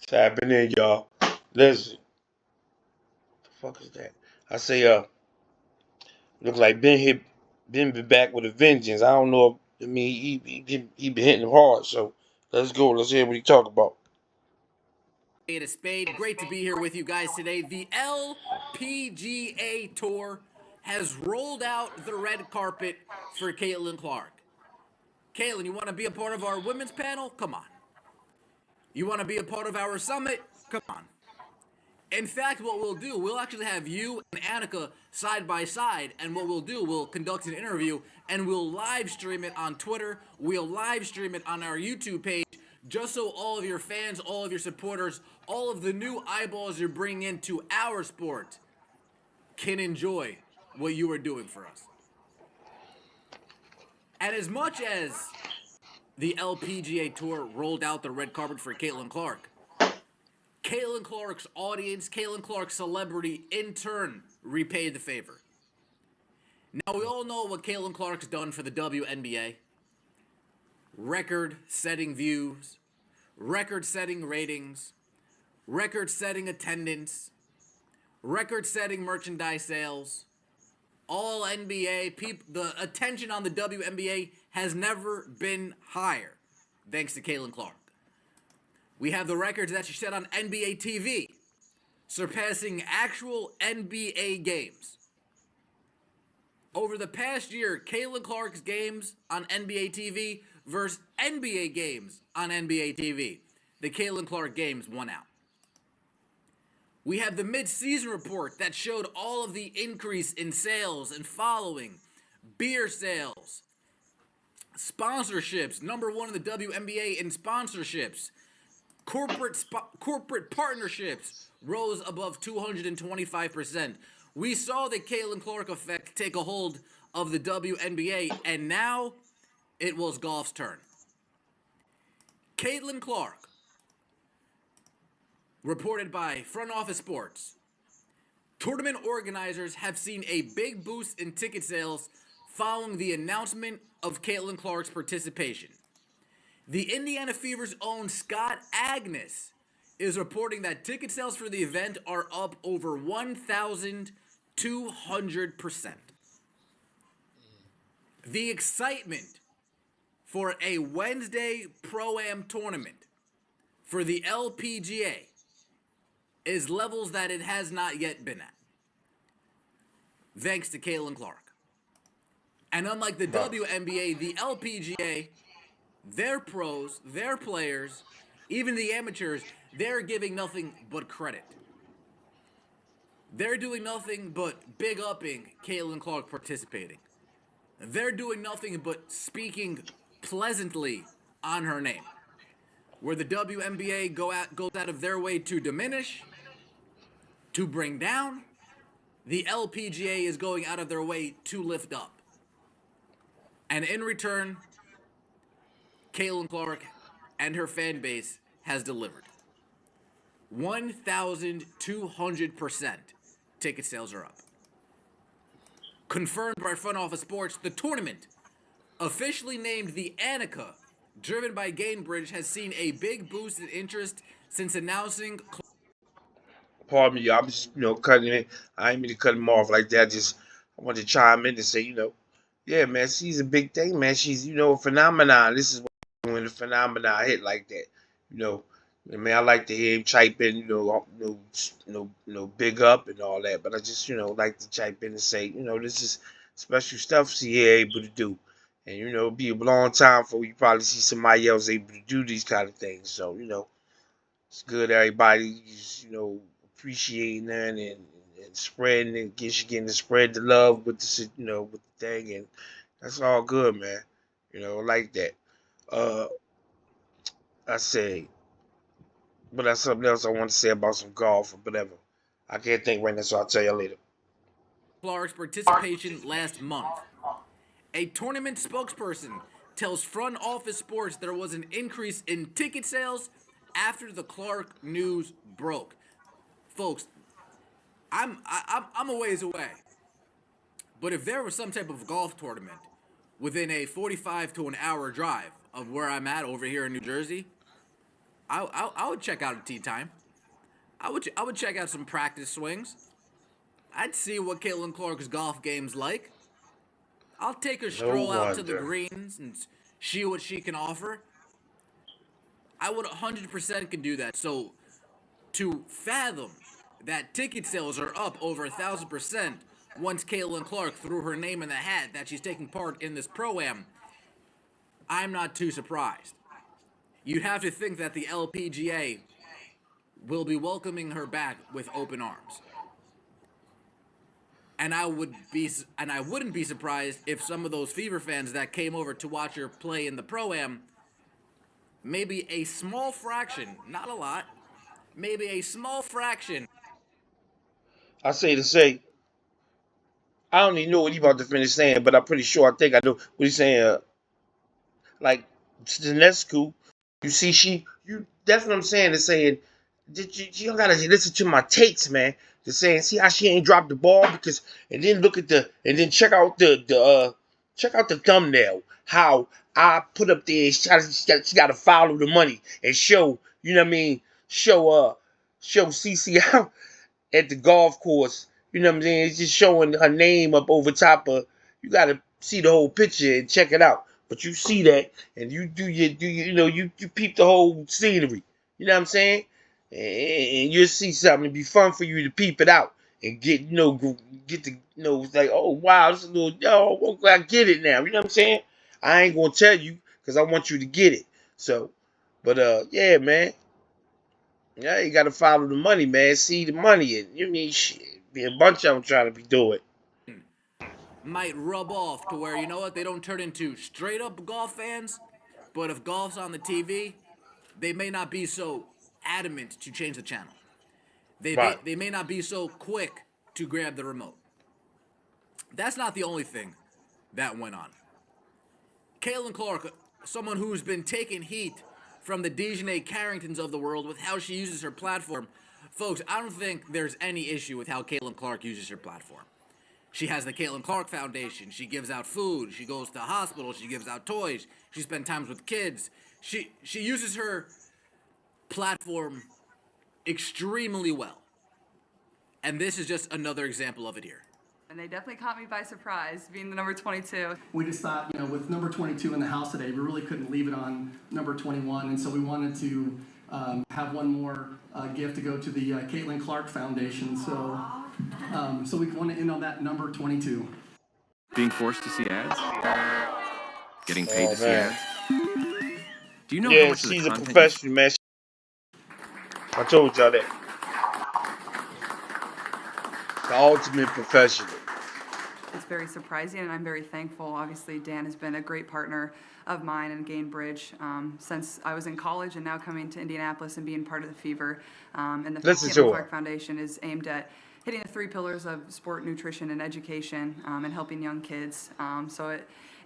What's happening, y'all? Listen, the fuck is that? I say, look like Ben be back with a vengeance. I don't know. I mean, he been hitting him hard. So let's go. Let's hear what he talk about. A spade. Great to be here with you guys today. The LPGA Tour has rolled out the red carpet for Caitlin Clark. Caitlin, you want to be a part of our women's panel? Come on. You want to be a part of our summit? Come on. In fact, what we'll do, we'll actually have you and Annika side by side, and what we'll do, we'll conduct an interview, and we'll live stream it on Twitter. We'll live stream it on our YouTube page, just so all of your fans, all of your supporters, all of the new eyeballs you're bringing into our sport can enjoy what you are doing for us. And as much as the LPGA Tour rolled out the red carpet for Caitlin Clark, Caitlin Clark's audience, Caitlin Clark's celebrity, in turn, repaid the favor. Now, we all know what Caitlin Clark's done for the WNBA. Record-setting views, record-setting ratings, record-setting attendance, record-setting merchandise sales. All NBA, the attention on the WNBA has never been higher, thanks to Caitlin Clark. We have the records that she set on NBA TV, surpassing actual NBA games. Over the past year, Caitlin Clark's games on NBA TV versus NBA games on NBA TV. The Caitlin Clark games won out. We have the mid-season report that showed all of the increase in sales and following, beer sales, sponsorships, number one in the WNBA in sponsorships. Corporate partnerships rose above 225%. We saw the Caitlin Clark effect take a hold of the WNBA, and now it was golf's turn. Caitlin Clark, reported by Front Office Sports, tournament organizers have seen a big boost in ticket sales following the announcement of Caitlin Clark's participation. The Indiana Fever's own Scott Agnes is reporting that ticket sales for the event are up over 1,200%. The excitement for a Wednesday Pro-Am tournament for the LPGA is levels that it has not yet been at, thanks to Caitlin Clark. And unlike the WNBA, the LPGA, their pros, their players, even the amateurs, they're giving nothing but credit. They're doing nothing but big upping Caitlin Clark participating. They're doing nothing but speaking pleasantly on her name. Where the WNBA goes out of their way to diminish, to bring down, the LPGA is going out of their way to lift up. And in return, Caitlin Clark and her fan base has delivered. 1,200% ticket sales are up. Confirmed by Front Office Sports, the tournament, officially named the Annika, driven by Gainbridge, has seen a big boost in interest since announcing. Pardon me, y'all. I'm just cutting it. I ain't mean to cut him off like that. I want to chime in and say, yeah, man, she's a big thing, man. She's a phenomenon. This is when the phenomenon hit like that. You know, I mean, I like to hear him chime in, big up and all that. But I just, like to chime in and say, this is special stuff she able to do, and it'll be a long time before you probably see somebody else able to do these kind of things. So, it's good everybody, appreciating that and spreading and getting to spread the love with with the thing, and that's all good, man. Like that. Uh, I say. But that's something else I want to say about some golf or whatever. I can't think right now, so I'll tell you later. Clark's participation last month. A tournament spokesperson tells Front Office Sports there was an increase in ticket sales after the Clark news broke. Folks, I'm a ways away, but if there was some type of golf tournament within a 45 to an hour drive of where I'm at over here in New Jersey, I would check out a tea time. I would check out some practice swings. I'd see what Caitlin Clark's golf game's like. I'll take a No stroll out to the wonder. greens and see what she can offer. I would 100% can do that. So to fathom that ticket sales are up over 1,000% once Caitlin Clark threw her name in the hat that she's taking part in this pro-am, I'm not too surprised. You'd have to think that the LPGA will be welcoming her back with open arms. And I wouldn't be surprised if some of those Fever fans that came over to watch her play in the pro-am, maybe a small fraction, not a lot, maybe a small fraction. I say to say, I don't even know what he about to finish saying, but I'm pretty sure I think I know what he's saying. Like Sinescu, you see, that's what I'm saying. Is saying, you don't gotta listen to my takes, man. They're saying, see how she ain't dropped the ball because, and then look at and then check out the thumbnail. How I put up there, she got to follow the money and show, you know what I mean? Show CC out at the golf course. You know what I'm saying? It's just showing her name up over top of. You gotta see the whole picture and check it out. But you see that, and you you peep the whole scenery. You know what I'm saying? And you'll see something. It'd be fun for you to peep it out and get the like, oh wow, this is a little I get it now. You know what I'm saying? I ain't gonna tell you because I want you to get it. So, but yeah, man. Yeah, you gotta follow the money, man. See the money, and you need shit. Be a bunch of them trying to be doing. Might rub off to where, you know what, they don't turn into straight up golf fans, but if golf's on the TV, they may not be so adamant to change the channel. Right. They may not be so quick to grab the remote. That's not the only thing that went on. Caitlin Clark, someone who's been taking heat from the Dejanay Carringtons of the world with how she uses her platform. Folks, I don't think there's any issue with how Caitlin Clark uses her platform. She has the Caitlin Clark Foundation. She gives out food. She goes to hospitals. She gives out toys. She spends times with kids. She uses her platform extremely well. And this is just another example of it here. And they definitely caught me by surprise, being the number 22. We just thought, with number 22 in the house today, we really couldn't leave it on number 21, and so we wanted to have one more gift to go to the Caitlin Clark Foundation. So, so we want to end on that number 22. Being forced to see ads? Getting paid to see man. ads? Do you know how Yeah, much of the she's a content professional, man. I told y'all that. The ultimate professional. It's very surprising, and I'm very thankful. Obviously, Dan has been a great partner of mine and Gainbridge since I was in college, and now coming to Indianapolis and being part of the Fever. And the Caitlin Clark Foundation is aimed at hitting the 3 pillars of sport, nutrition, and education, and helping young kids. So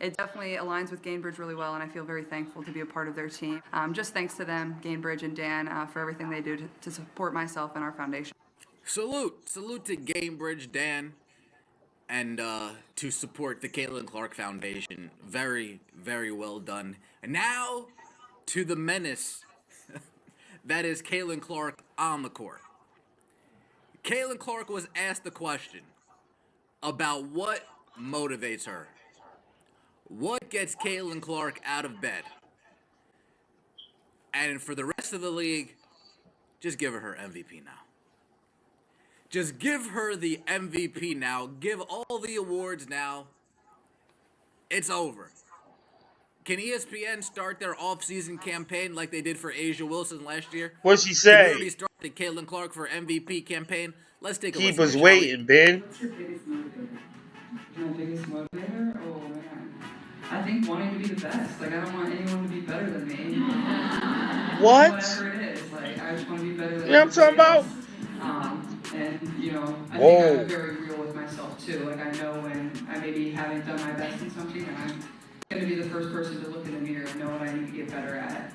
it definitely aligns with Gainbridge really well, and I feel very thankful to be a part of their team. Just thanks to them, Gainbridge and Dan, for everything they do to support myself and our foundation. Salute to Gainbridge, Dan, and to support the Caitlin Clark Foundation. Very, very well done. And now to the menace that is Caitlin Clark on the court. Caitlin Clark was asked the question about what motivates her. What gets Caitlin Clark out of bed? And for the rest of the league, just give her MVP now. Just give her the MVP now. Give all the awards now. It's over. Can ESPN start their off-season campaign like they did for A'ja Wilson last year? What'd she say? Can we already start the Caitlin Clark for MVP campaign? Let's take a listen. Keep us waiting, Ben. What's your biggest motivator? My biggest motivator? Oh man. I think wanting to be the best. Like I don't want anyone to be better than me. What? Whatever it is. Like I just want to be better than You know what I'm talking about? And I Whoa. think I'm very real with myself too. Like I know when I maybe haven't done my best in something, and I'm gonna be the first person to look in the mirror and know what I need to get better at.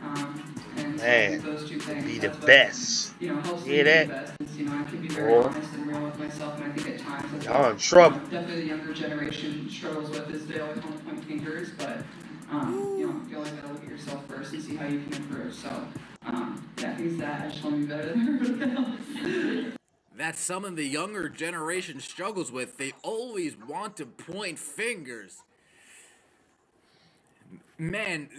And so I think those two things. Be the best. Helps Hear me that? be the best. I can be very honest and real with myself, and I think at times that's Y'all in trouble. definitely the younger generation struggles with is they always want to point fingers, but I feel like you gotta look at yourself first and see how you can improve. So He's that. I just want to be better than everybody else. That's something the younger generation struggles with. They always want to point fingers. Man,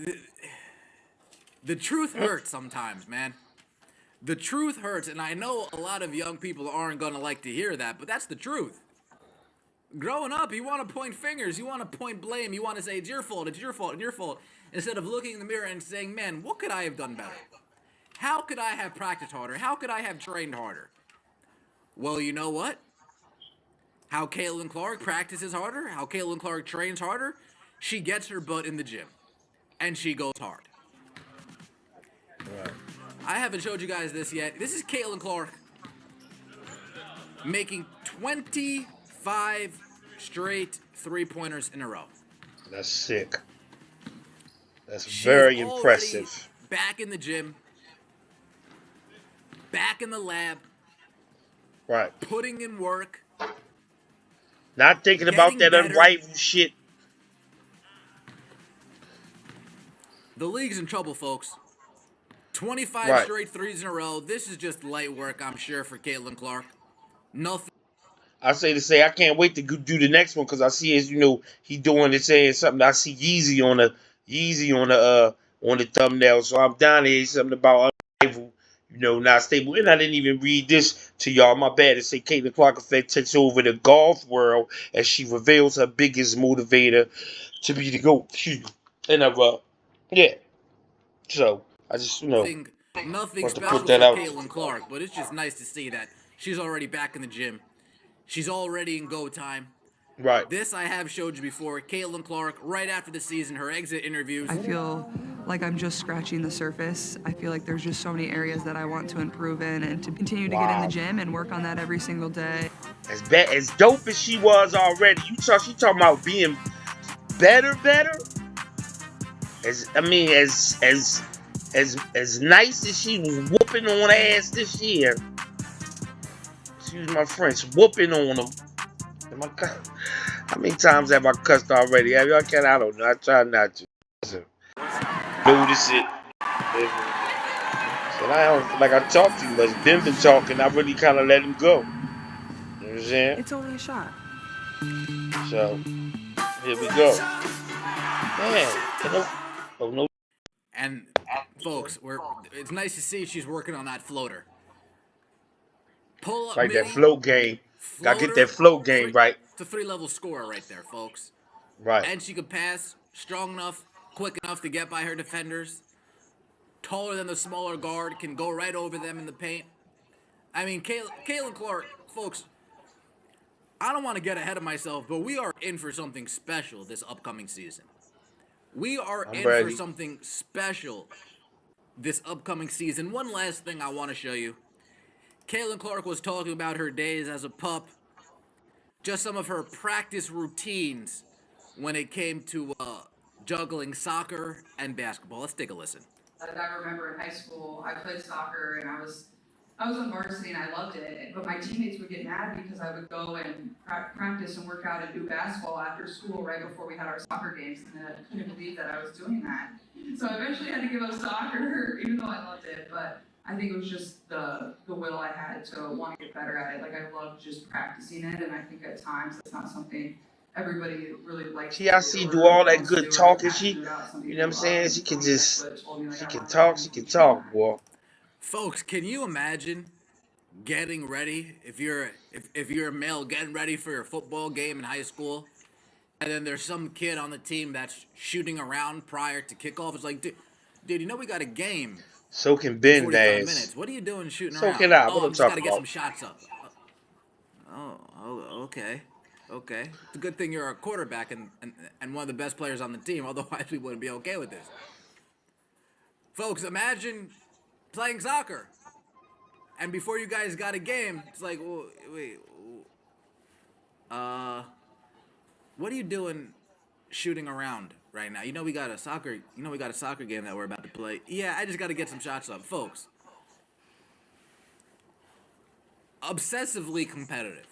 the truth hurts sometimes, man. The truth hurts, and I know a lot of young people aren't going to like to hear that, but that's the truth. Growing up, you want to point fingers, you want to point blame, you want to say, it's your fault, it's your fault, it's your fault, instead of looking in the mirror and saying, man, what could I have done better? How could I have practiced harder? How could I have trained harder? Well, you know what? How Caitlin Clark practices harder, how Caitlin Clark trains harder, she gets her butt in the gym, and she goes hard. Right. I haven't showed you guys this yet. This is Caitlin Clark making 25 straight three-pointers in a row. That's sick. That's She's very already impressive. Back in the gym, back in the lab, Right. putting in work. Not thinking about Getting that better. unrivaled shit. The league's in trouble, folks. 25 Right. straight threes in a row. This is just light work, I'm sure, for Caitlin Clark. Nothing. I say I can't wait to go do the next one because I see as he doing it saying something. I see Yeezy on the thumbnail, so I'm down here something about unrivaled, not stable. And I didn't even read this to y'all. My bad. It say Caitlin Clark effect takes over the golf world as she reveals her biggest motivator to be the GOAT. Excuse me. And yeah. So I just Nothing want to special put for that out. Caitlin Clark, but it's just nice to see that she's already back in the gym. She's already in go time. Right. This I have showed you before. Caitlin Clark, right after the season, her exit interviews. I feel like I'm just scratching the surface. I feel like there's just so many areas that I want to improve in and to continue to get in the gym and work on that every single day. As dope as she was already, she talking about being better. As nice as she was whooping on ass this year. Excuse my French, whooping on them. How many times have I cussed already? Have y'all can? I don't know. I try not to. Listen, notice it. So I don't like I talk too much. Ben been talking. I really kind of let him go. You know what I'm saying? It's only a shot. So here we go. Man, no. And folks, it's nice to see she's working on that floater. Pull up Like that midi, float game. Gotta get that floater, float game right. It's a 3-level score right there, folks. Right. And she could pass, strong enough, quick enough to get by her defenders. Taller than the smaller guard, can go right over them in the paint. I mean, Caitlin Clark, folks, I don't want to get ahead of myself, but we are in for something special this upcoming season. We are I'm in ready. for something special this upcoming season. One last thing I want to show you. Caitlin Clark was talking about her days as a pup. Just some of her practice routines when it came to juggling soccer and basketball. Let's take a listen. I remember in high school, I played soccer and I was on varsity and I loved it. But my teammates would get mad because I would go and practice and work out and do basketball after school right before we had our soccer games. And I couldn't believe that I was doing that. So I eventually had to give up soccer, even though I loved it. But I think it was just the will I had to want to get better at it. Like I loved just practicing it, and I think at times it's not something everybody really likes. I see do all that good talking. You know what I'm saying? She can talk, boy. Folks, can you imagine getting ready if you're a male getting ready for your football game in high school, and then there's some kid on the team that's shooting around prior to kickoff? It's like, dude, we got a game. So can Ben 45 Nash. minutes. What are you doing shooting So around? can I. Oh, What I'm I'm just gotta talking get about. some shots up. Okay. It's a good thing you're a quarterback and one of the best players on the team. Otherwise, we wouldn't be okay with this. Folks, imagine playing soccer, and before you guys got a game, it's like, wait, what are you doing shooting around right now? We got a soccer game that we're about to play. Yeah, I just got to get some shots up, folks. Obsessively competitive.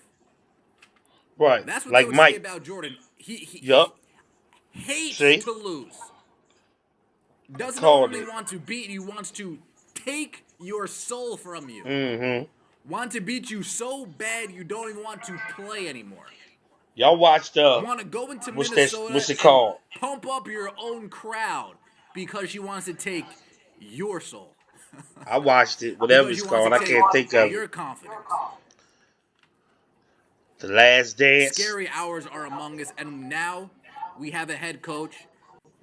Right. That's what like they would Mike. say about Jordan. He Yup. hates See? to lose. Doesn't Called only it. want to beat, he wants to take your soul from you. Mm-hmm. Want to beat you so bad you don't even want to play anymore. Y'all watched Want to go into what's Minnesota it and called? pump up your own crowd because she wants to take your soul. I watched it, whatever Because it's she wants called. to I can't think of your it. confidence. The Last Dance. Scary hours are among us, and now we have a head coach.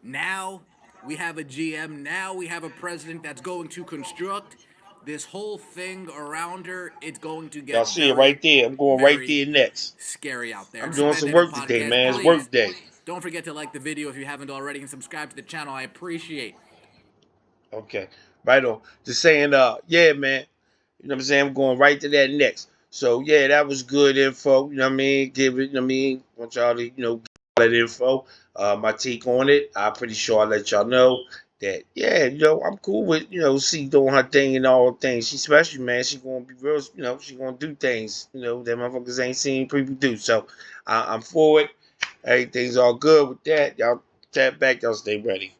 Now we have a GM. Now we have a president that's going to construct this whole thing around her. It's going to get Y'all see it right there. I'm going right very there next. scary out there. I'm This is doing Bad some David work today, Podcast. man. It's Please, work day. don't forget to like the video if you haven't already and subscribe to the channel. I appreciate. Okay. Right on. Just saying, yeah, man. You know what I'm saying? I'm going right to that next. So yeah, that was good info. You know what I mean? Give it, you know what I mean? Want y'all to, give that info. My take on it. I'm pretty sure I let y'all know that, yeah, I'm cool with, C doing her thing and all things. She's special, man. She gonna be real, she gonna do things, that motherfuckers ain't seen people do. So I'm for it. Everything's all good with that. Y'all tap back, y'all stay ready.